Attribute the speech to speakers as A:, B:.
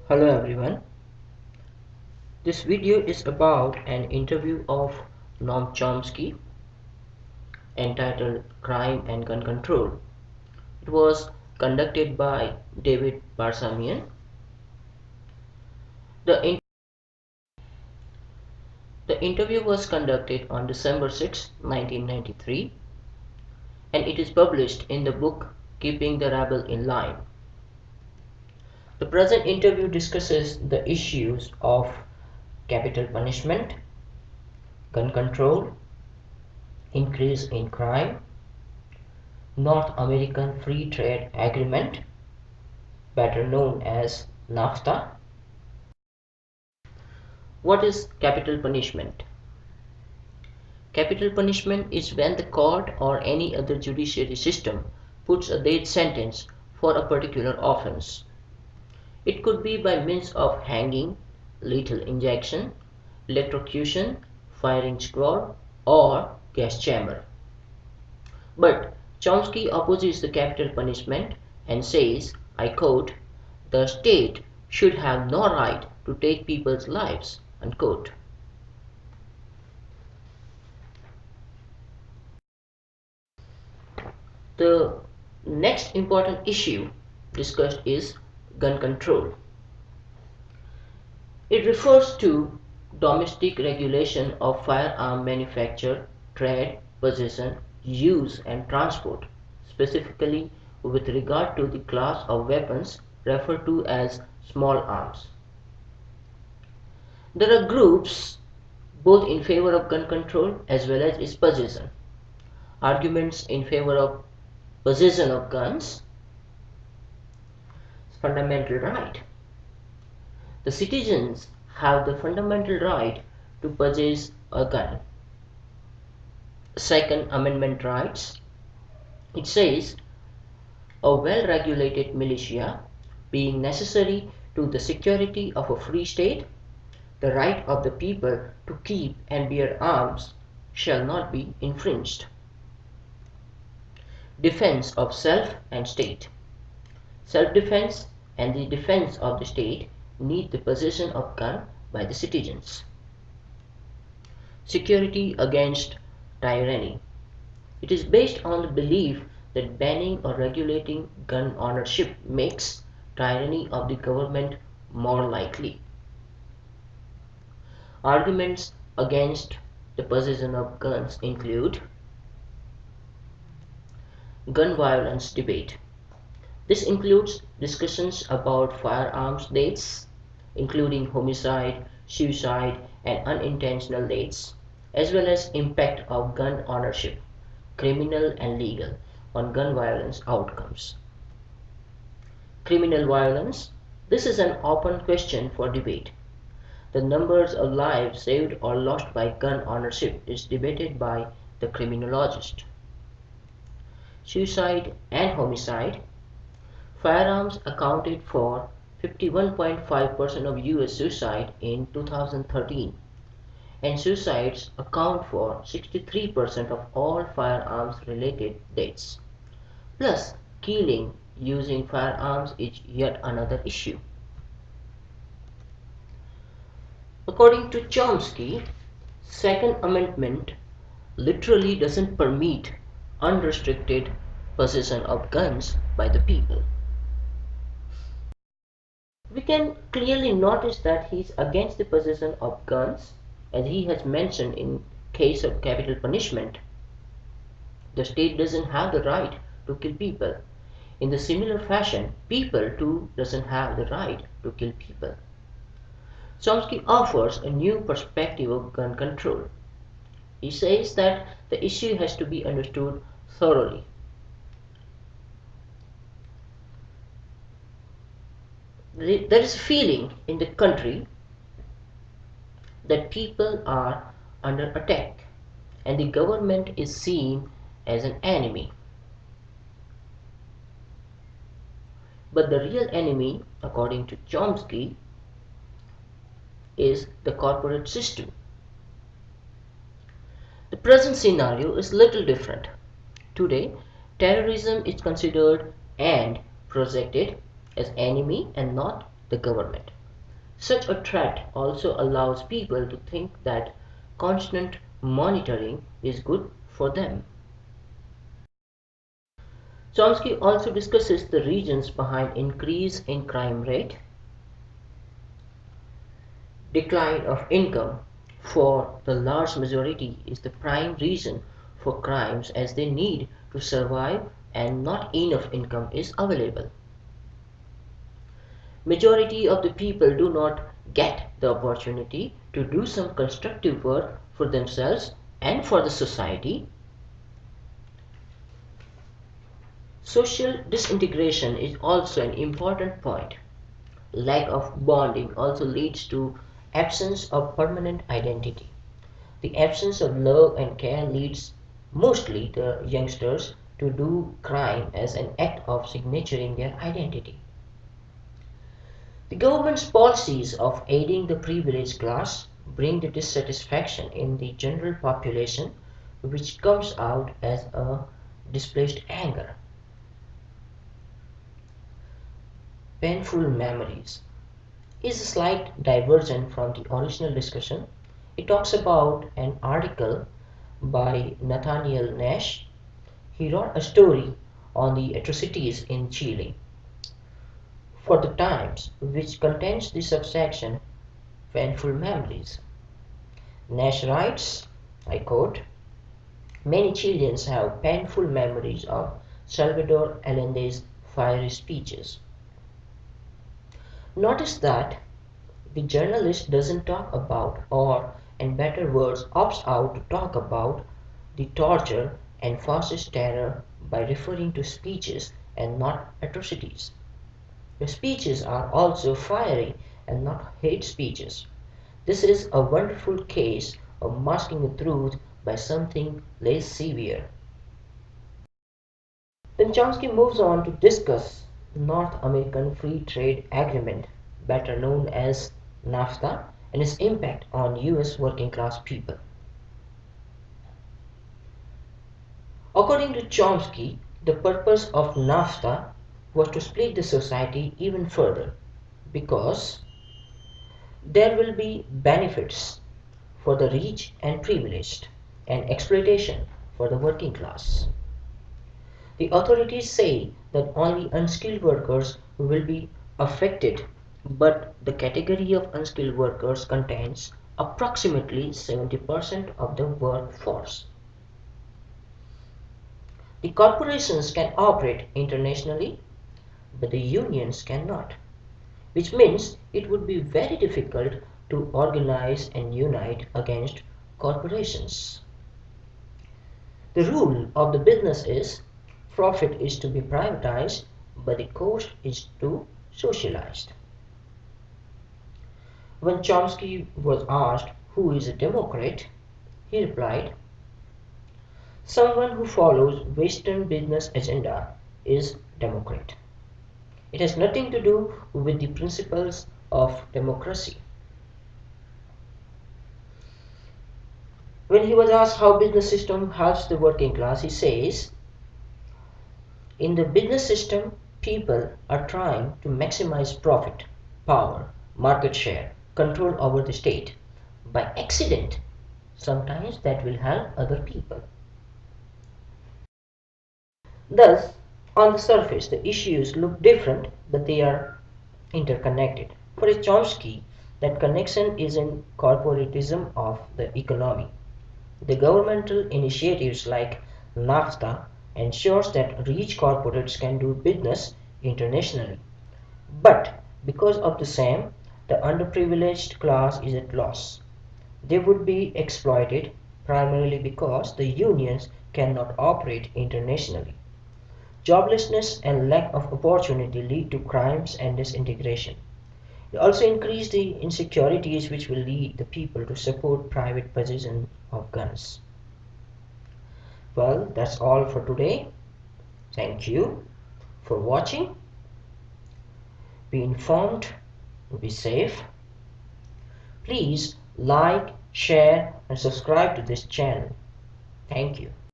A: Hello everyone. This video is about an interview of Noam Chomsky entitled Crime and Gun Control. It was conducted by David Barsamian. The, the interview was conducted on December 6, 1993, and it is published in the book Keeping the Rabble in Line. The present interview discusses the issues of capital punishment, gun control, increase in crime, North American Free Trade Agreement, better known as NAFTA. What is capital punishment? Capital punishment is when the court or any other judiciary system puts a death sentence for a particular offense. It could be by means of hanging, lethal injection, electrocution, firing squad, or gas chamber. But Chomsky opposes the capital punishment and says, I quote, "The state should have no right to take people's lives," unquote. The next important issue discussed is gun control. It refers to domestic regulation of firearm manufacture, trade, possession, use and transport, specifically with regard to the class of weapons referred to as small arms. There are groups both in favor of gun control as well as its possession. Arguments in favor of possession of guns: fundamental right. The citizens have the fundamental right to possess a gun. Second Amendment rights. It says, a well-regulated militia being necessary to the security of a free state, the right of the people to keep and bear arms shall not be infringed. Defense of self and state. Self-defense and the defense of the state need the possession of gun by the citizens. Security against tyranny. It is based on the belief that banning or regulating gun ownership makes tyranny of the government more likely. Arguments against the possession of guns include gun violence debate. This includes discussions about firearms deaths, including homicide, suicide, and unintentional deaths, as well as impact of gun ownership, criminal and legal, on gun violence outcomes. Criminal violence. This is an open question for debate. The numbers of lives saved or lost by gun ownership is debated by the criminologist. Suicide and homicide. Firearms accounted for 51.5% of US suicide in 2013, and suicides account for 63% of all firearms-related deaths. Plus, killing using firearms is yet another issue. According to Chomsky, Second Amendment literally doesn't permit unrestricted possession of guns by the people. We can clearly notice that he is against the possession of guns, as he has mentioned in case of capital punishment. The state doesn't have the right to kill people. In the similar fashion, people too doesn't have the right to kill people. Chomsky offers a new perspective of gun control. He says that the issue has to be understood thoroughly. There is a feeling in the country that people are under attack and the government is seen as an enemy. But the real enemy, according to Chomsky, is the corporate system. The present scenario is little different. Today, terrorism is considered and projected as enemy and not the government. Such a threat also allows people to think that constant monitoring is good for them. Chomsky also discusses the reasons behind increase in crime rate. Decline of income for the large majority is the prime reason for crimes, as they need to survive and not enough income is available. Majority of the people do not get the opportunity to do some constructive work for themselves and for the society. Social disintegration is also an important point. Lack of bonding also leads to absence of permanent identity. The absence of love and care leads mostly the youngsters to do crime as an act of signaturing their identity. The government's policies of aiding the privileged class bring the dissatisfaction in the general population, which comes out as a displaced anger. Painful memories is a slight diversion from the original discussion. It talks about an article by Nathaniel Nash. He wrote a story on the atrocities in Chile for the Times, which contains the subsection Painful Memories. Nash writes, I quote, many Chileans have painful memories of Salvador Allende's fiery speeches. Notice that the journalist doesn't talk about, or in better words, opts out to talk about, the torture and fascist terror by referring to speeches and not atrocities. The speeches are also fiery and not hate speeches. This is a wonderful case of masking the truth by something less severe. Then Chomsky moves on to discuss the North American Free Trade Agreement, better known as NAFTA, and its impact on US working class people. According to Chomsky, the purpose of NAFTA was to split the society even further because there will be benefits for the rich and privileged and exploitation for the working class. The authorities say that only unskilled workers will be affected, but the category of unskilled workers contains approximately 70% of the workforce. The corporations can operate internationally, but the unions cannot, which means it would be very difficult to organize and unite against corporations. The rule of the business is profit is to be privatized, but the cost is to socialized. When Chomsky was asked who is a Democrat, he replied, someone who follows Western business agenda is Democrat. It has nothing to do with the principles of democracy. When he was asked how business system helps the working class, he says, in the business system, people are trying to maximize profit, power, market share, control over the state. By accident, sometimes that will help other people. Thus, on the surface, the issues look different, but they are interconnected. For Chomsky, that connection is in corporatism of the economy. The governmental initiatives like NAFTA ensures that rich corporates can do business internationally. But because of the same, the underprivileged class is at loss. They would be exploited primarily because the unions cannot operate internationally. Joblessness and lack of opportunity lead to crimes and disintegration. They also increase the insecurities which will lead the people to support private possession of guns. Well, that's all for today. Thank you for watching. Be informed, be safe. Please like, share and subscribe to this channel. Thank you.